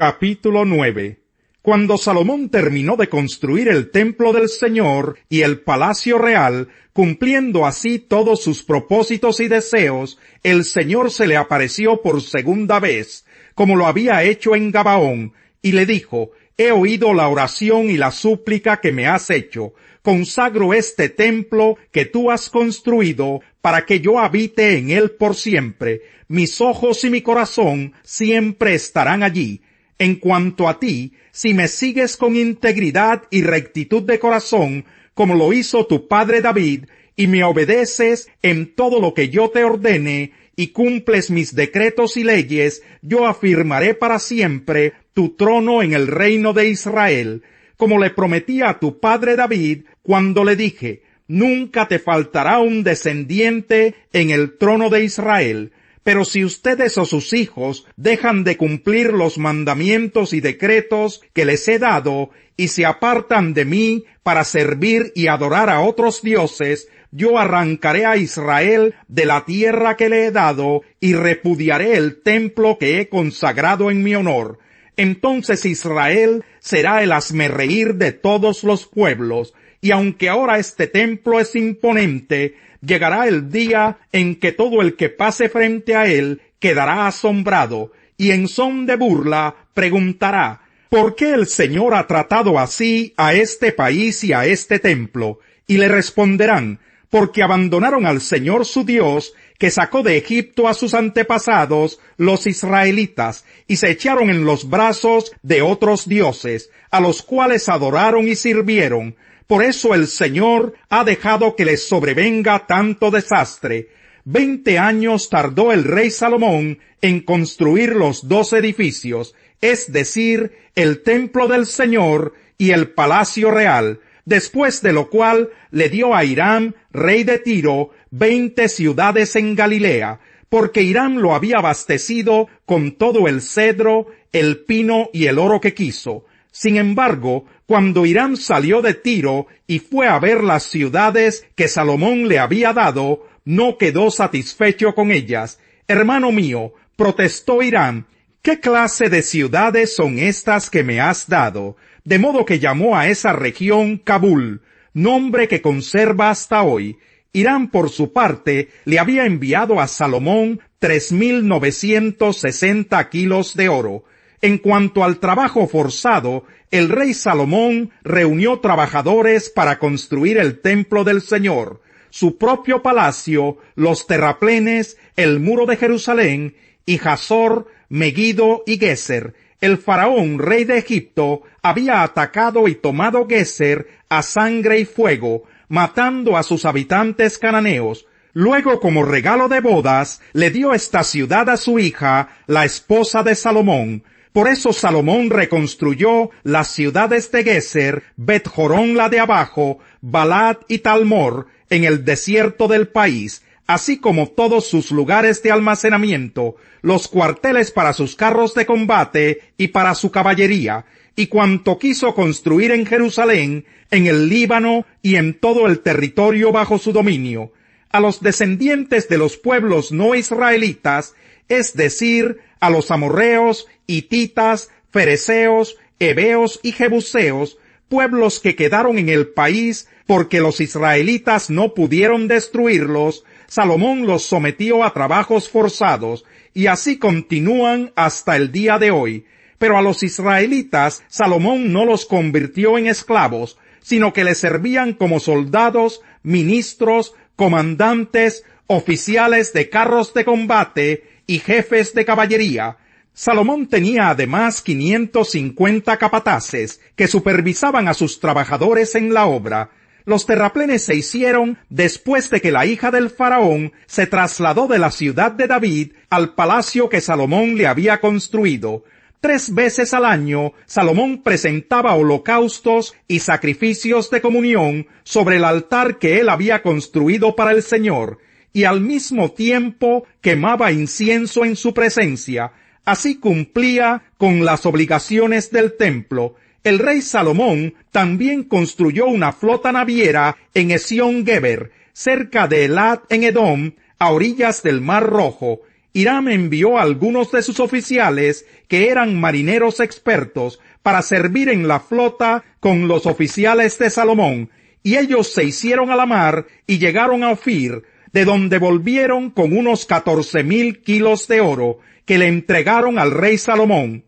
Capítulo 9. Cuando Salomón terminó de construir el templo del Señor y el palacio real, cumpliendo así todos sus propósitos y deseos, el Señor se le apareció por segunda vez, como lo había hecho en Gabaón, y le dijo: He oído la oración y la súplica que me has hecho. Consagro este templo que tú has construido para que yo habite en él por siempre. Mis ojos y mi corazón siempre estarán allí. En cuanto a ti, si me sigues con integridad y rectitud de corazón, como lo hizo tu padre David, y me obedeces en todo lo que yo te ordene, y cumples mis decretos y leyes, yo afirmaré para siempre tu trono en el reino de Israel, como le prometí a tu padre David, cuando le dije: nunca te faltará un descendiente en el trono de Israel. Pero si ustedes o sus hijos dejan de cumplir los mandamientos y decretos que les he dado, y se apartan de mí para servir y adorar a otros dioses, yo arrancaré a Israel de la tierra que le he dado, y repudiaré el templo que he consagrado en mi honor. Entonces Israel será el hazmerreír de todos los pueblos, y aunque ahora este templo es imponente, llegará el día en que todo el que pase frente a él quedará asombrado, y en son de burla preguntará: ¿por qué el Señor ha tratado así a este país y a este templo? Y le responderán: porque abandonaron al Señor su Dios, que sacó de Egipto a sus antepasados, los israelitas, y se echaron en los brazos de otros dioses, a los cuales adoraron y sirvieron. Por eso el Señor ha dejado que les sobrevenga tanto desastre. 20 años tardó el rey Salomón en construir los 2 edificios, es decir, el templo del Señor y el palacio real, después de lo cual le dio a Hiram, rey de Tiro, 20 ciudades en Galilea, porque Hiram lo había abastecido con todo el cedro, el pino y el oro que quiso. Sin embargo, cuando Hiram salió de Tiro y fue a ver las ciudades que Salomón le había dado, no quedó satisfecho con ellas. Hermano mío, protestó Hiram, ¿qué clase de ciudades son estas que me has dado? De modo que llamó a esa región Kabul, nombre que conserva hasta hoy. Hiram, por su parte, le había enviado a Salomón 3,960 kilos de oro. En cuanto al trabajo forzado, el rey Salomón reunió trabajadores para construir el templo del Señor, su propio palacio, los terraplenes, el muro de Jerusalén, y Hazor, Megiddo y Geser. El faraón, rey de Egipto, había atacado y tomado Geser a sangre y fuego, matando a sus habitantes cananeos. Luego, como regalo de bodas, le dio esta ciudad a su hija, la esposa de Salomón. Por eso Salomón reconstruyó las ciudades de Geser, Bet-Jorón la de abajo, Balat y Talmor, en el desierto del país, así como todos sus lugares de almacenamiento, los cuarteles para sus carros de combate y para su caballería, y cuanto quiso construir en Jerusalén, en el Líbano y en todo el territorio bajo su dominio. A los descendientes de los pueblos no israelitas, es decir, a los amorreos, hititas, fereceos, heveos y jebuseos, pueblos que quedaron en el país porque los israelitas no pudieron destruirlos, Salomón los sometió a trabajos forzados, y así continúan hasta el día de hoy. Pero a los israelitas Salomón no los convirtió en esclavos, sino que les servían como soldados, ministros, comandantes, oficiales de carros de combate y jefes de caballería. Salomón tenía además 550 capataces que supervisaban a sus trabajadores en la obra. Los terraplenes se hicieron después de que la hija del faraón se trasladó de la ciudad de David al palacio que Salomón le había construido. 3 veces al año, Salomón presentaba holocaustos y sacrificios de comunión sobre el altar que él había construido para el Señor, y al mismo tiempo quemaba incienso en su presencia. Así cumplía con las obligaciones del templo. El rey Salomón también construyó una flota naviera en Esión Geber, cerca de Elat en Edom, a orillas del Mar Rojo, Hiram envió a algunos de sus oficiales, que eran marineros expertos, para servir en la flota con los oficiales de Salomón, y ellos se hicieron a la mar y llegaron a Ofir, de donde volvieron con unos 14,000 kilos de oro, que le entregaron al rey Salomón.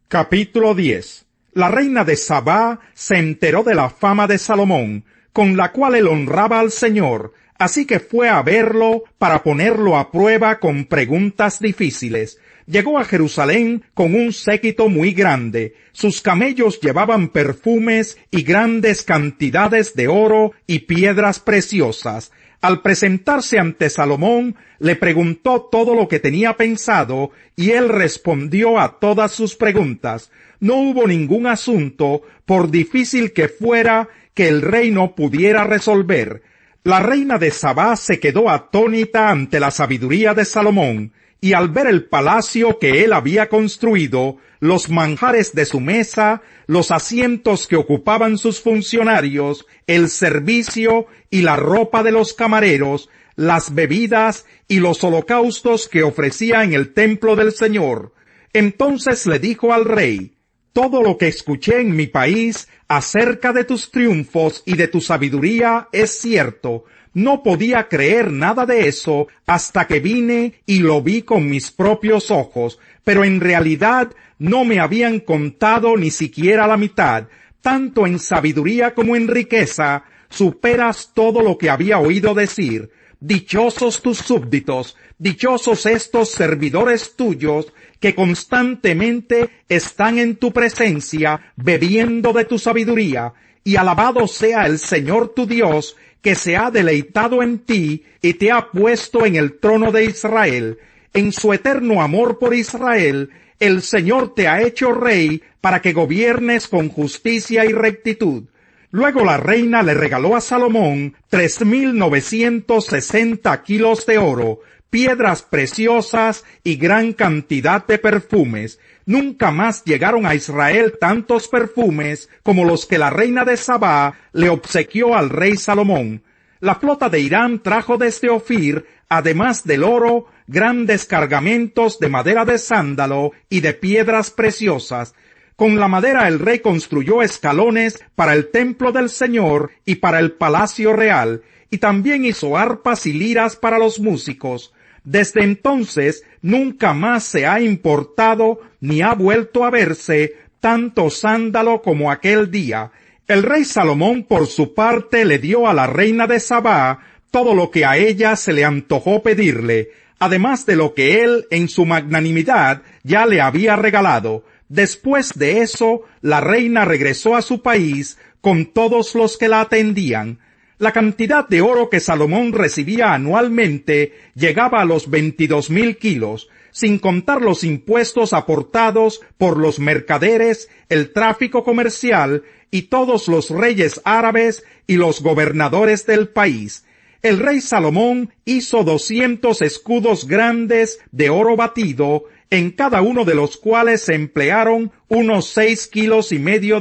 Capítulo 10. La reina de Sabá se enteró de la fama de Salomón, con la cual él honraba al Señor, así que fue a verlo para ponerlo a prueba con preguntas difíciles. Llegó a Jerusalén con un séquito muy grande. Sus camellos llevaban perfumes y grandes cantidades de oro y piedras preciosas. Al presentarse ante Salomón, le preguntó todo lo que tenía pensado, y él respondió a todas sus preguntas. No hubo ningún asunto, por difícil que fuera, que el rey no pudiera resolver. La reina de Sabá se quedó atónita ante la sabiduría de Salomón, y al ver el palacio que él había construido, los manjares de su mesa, los asientos que ocupaban sus funcionarios, el servicio y la ropa de los camareros, las bebidas y los holocaustos que ofrecía en el templo del Señor. Entonces le dijo al rey: todo lo que escuché en mi país acerca de tus triunfos y de tu sabiduría es cierto. No podía creer nada de eso hasta que vine y lo vi con mis propios ojos, pero en realidad no me habían contado ni siquiera la mitad. Tanto en sabiduría como en riqueza superas todo lo que había oído decir. Dichosos tus súbditos, dichosos estos servidores tuyos, que constantemente están en tu presencia, bebiendo de tu sabiduría, y alabado sea el Señor tu Dios, que se ha deleitado en ti y te ha puesto en el trono de Israel. En su eterno amor por Israel, el Señor te ha hecho rey para que gobiernes con justicia y rectitud. Luego la reina le regaló a Salomón 3,960 kilos de oro, piedras preciosas y gran cantidad de perfumes. Nunca más llegaron a Israel tantos perfumes como los que la reina de Sabá le obsequió al rey Salomón. La flota de Hiram trajo desde Ofir, además del oro, grandes cargamentos de madera de sándalo y de piedras preciosas. Con la madera el rey construyó escalones para el templo del Señor y para el palacio real, y también hizo arpas y liras para los músicos. Desde entonces nunca más se ha importado ni ha vuelto a verse tanto sándalo como aquel día. El rey Salomón por su parte le dio a la reina de Sabá todo lo que a ella se le antojó pedirle, además de lo que él en su magnanimidad ya le había regalado. Después de eso, la reina regresó a su país con todos los que la atendían. La cantidad de oro que Salomón recibía anualmente llegaba a los 22,000 kilos, sin contar los impuestos aportados por los mercaderes, el tráfico comercial y todos los reyes árabes y los gobernadores del país. El rey Salomón hizo 200 escudos grandes de oro batido, en cada uno de los cuales se emplearon unos 6,5 kilos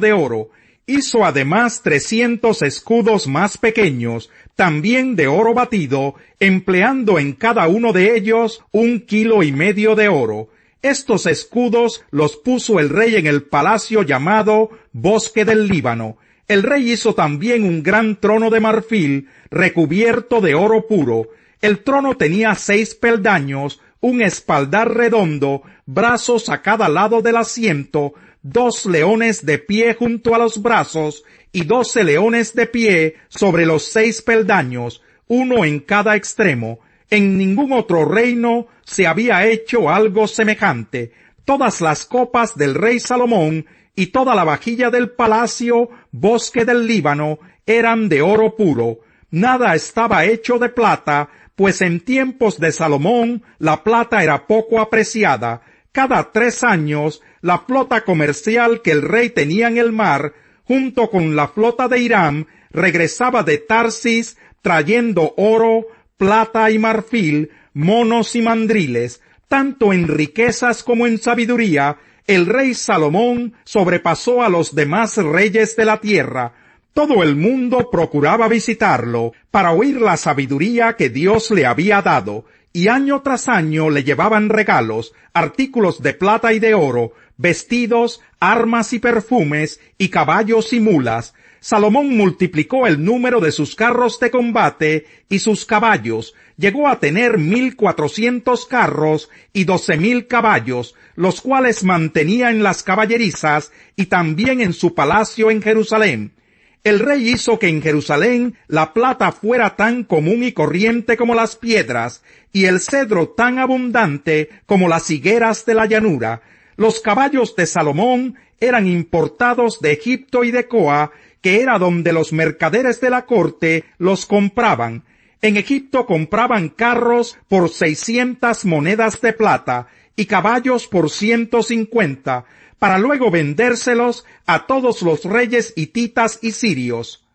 de oro. Hizo además 300 escudos más pequeños, también de oro batido, empleando en cada uno de ellos 1,5 kilos de oro. Estos escudos los puso el rey en el palacio llamado Bosque del Líbano. El rey hizo también un gran trono de marfil, recubierto de oro puro. El trono tenía 6 peldaños, un espaldar redondo, brazos a cada lado del asiento, 2 leones de pie junto a los brazos y 12 leones de pie sobre los 6 peldaños, uno en cada extremo. En ningún otro reino se había hecho algo semejante. Todas las copas del rey Salomón y toda la vajilla del palacio Bosque del Líbano eran de oro puro. Nada estaba hecho de plata, pues en tiempos de Salomón la plata era poco apreciada. Cada 3 años, la flota comercial que el rey tenía en el mar, junto con la flota de Hiram, regresaba de Tarsis trayendo oro, plata y marfil, monos y mandriles. Tanto en riquezas como en sabiduría, el rey Salomón sobrepasó a los demás reyes de la tierra. Todo el mundo procuraba visitarlo para oír la sabiduría que Dios le había dado, y año tras año le llevaban regalos, artículos de plata y de oro, vestidos, armas y perfumes, y caballos y mulas. Salomón multiplicó el número de sus carros de combate y sus caballos. Llegó a tener 1,400 carros y 12,000 caballos, los cuales mantenía en las caballerizas y también en su palacio en Jerusalén. El rey hizo que en Jerusalén la plata fuera tan común y corriente como las piedras, y el cedro tan abundante como las higueras de la llanura. Los caballos de Salomón eran importados de Egipto y de Coa, que era donde los mercaderes de la corte los compraban. En Egipto compraban carros por 600 monedas de plata y caballos por 150, para luego vendérselos a todos los reyes hititas y sirios.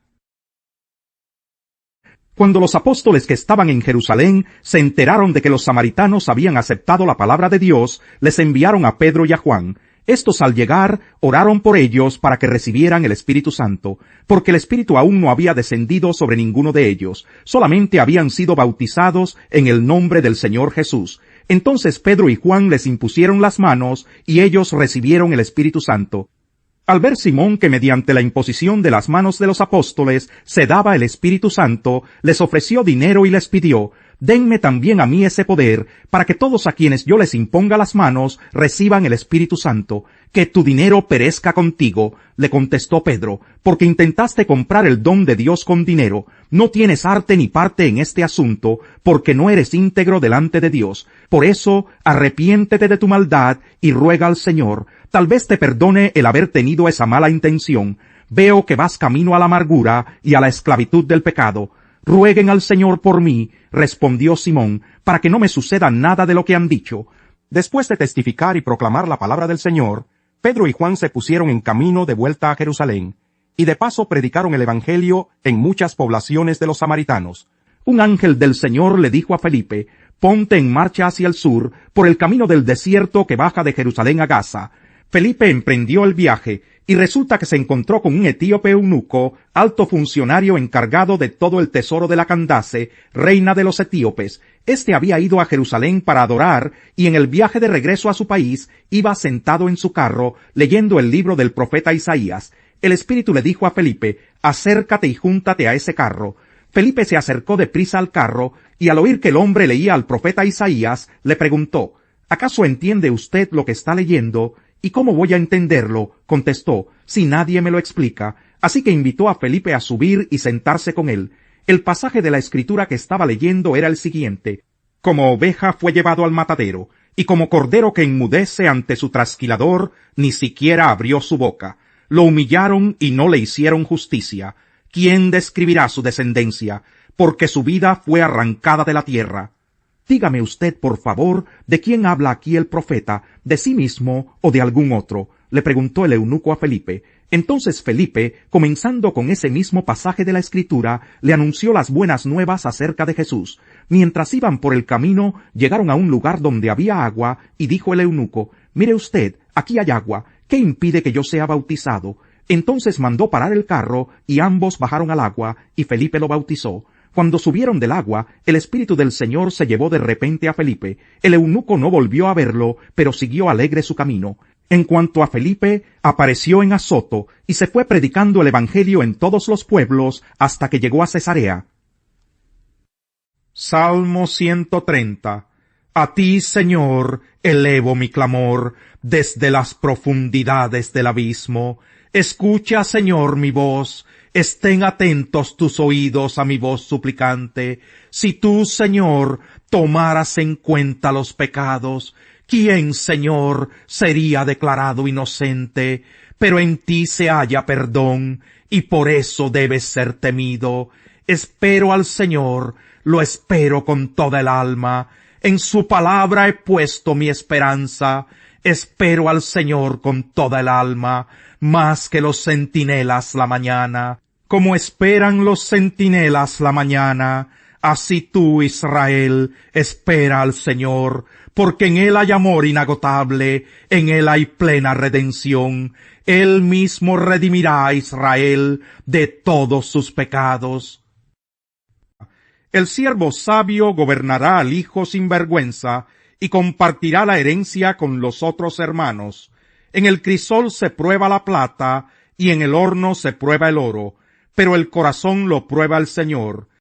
Cuando los apóstoles que estaban en Jerusalén se enteraron de que los samaritanos habían aceptado la palabra de Dios, les enviaron a Pedro y a Juan. Estos, al llegar, oraron por ellos para que recibieran el Espíritu Santo, porque el Espíritu aún no había descendido sobre ninguno de ellos, solamente habían sido bautizados en el nombre del Señor Jesús. Entonces Pedro y Juan les impusieron las manos, y ellos recibieron el Espíritu Santo. Al ver Simón que mediante la imposición de las manos de los apóstoles se daba el Espíritu Santo, les ofreció dinero y les pidió: denme también a mí ese poder, para que todos a quienes yo les imponga las manos reciban el Espíritu Santo. Que tu dinero perezca contigo, le contestó Pedro, porque intentaste comprar el don de Dios con dinero. No tienes arte ni parte en este asunto, porque no eres íntegro delante de Dios. Por eso, arrepiéntete de tu maldad y ruega al Señor. Tal vez te perdone el haber tenido esa mala intención. Veo que vas camino a la amargura y a la esclavitud del pecado. Rueguen al Señor por mí, respondió Simón, para que no me suceda nada de lo que han dicho. Después de testificar y proclamar la palabra del Señor, Pedro y Juan se pusieron en camino de vuelta a Jerusalén, y de paso predicaron el Evangelio en muchas poblaciones de los samaritanos. Un ángel del Señor le dijo a Felipe: ponte en marcha hacia el sur, por el camino del desierto que baja de Jerusalén a Gaza. Felipe emprendió el viaje, y resulta que se encontró con un etíope eunuco, alto funcionario encargado de todo el tesoro de la Candace, reina de los etíopes. Este había ido a Jerusalén para adorar, y en el viaje de regreso a su país iba sentado en su carro, leyendo el libro del profeta Isaías. El Espíritu le dijo a Felipe: acércate y júntate a ese carro. Felipe se acercó deprisa al carro, y al oír que el hombre leía al profeta Isaías, le preguntó: ¿acaso entiende usted lo que está leyendo? ¿Y cómo voy a entenderlo?, contestó, si nadie me lo explica. Así que invitó a Felipe a subir y sentarse con él. El pasaje de la Escritura que estaba leyendo era el siguiente: como oveja fue llevado al matadero, y como cordero que enmudece ante su trasquilador, ni siquiera abrió su boca. Lo humillaron y no le hicieron justicia. ¿Quién describirá su descendencia? Porque su vida fue arrancada de la tierra. Dígame usted, por favor, ¿de quién habla aquí el profeta? ¿De sí mismo o de algún otro?, le preguntó el eunuco a Felipe. Entonces Felipe, comenzando con ese mismo pasaje de la Escritura, le anunció las buenas nuevas acerca de Jesús. Mientras iban por el camino, llegaron a un lugar donde había agua, y dijo el eunuco: mire usted, aquí hay agua, ¿qué impide que yo sea bautizado? Entonces mandó parar el carro, y ambos bajaron al agua, y Felipe lo bautizó. Cuando subieron del agua, el Espíritu del Señor se llevó de repente a Felipe. El eunuco no volvió a verlo, pero siguió alegre su camino. En cuanto a Felipe, apareció en Azoto, y se fue predicando el Evangelio en todos los pueblos, hasta que llegó a Cesarea. Salmo 130. A ti, Señor, elevo mi clamor, desde las profundidades del abismo. Escucha, Señor, mi voz. Estén atentos tus oídos a mi voz suplicante. Si tú, Señor, tomaras en cuenta los pecados, ¿quién, Señor, sería declarado inocente? Pero en ti se halla perdón, y por eso debes ser temido. Espero al Señor, lo espero con toda el alma. En su palabra he puesto mi esperanza. Espero al Señor con toda el alma, más que los centinelas la mañana. Como esperan los centinelas la mañana, así tú, Israel, espera al Señor, porque en Él hay amor inagotable, en Él hay plena redención. Él mismo redimirá a Israel de todos sus pecados. El siervo sabio gobernará al hijo sin vergüenza y compartirá la herencia con los otros hermanos. En el crisol se prueba la plata y en el horno se prueba el oro, pero el corazón lo prueba el Señor.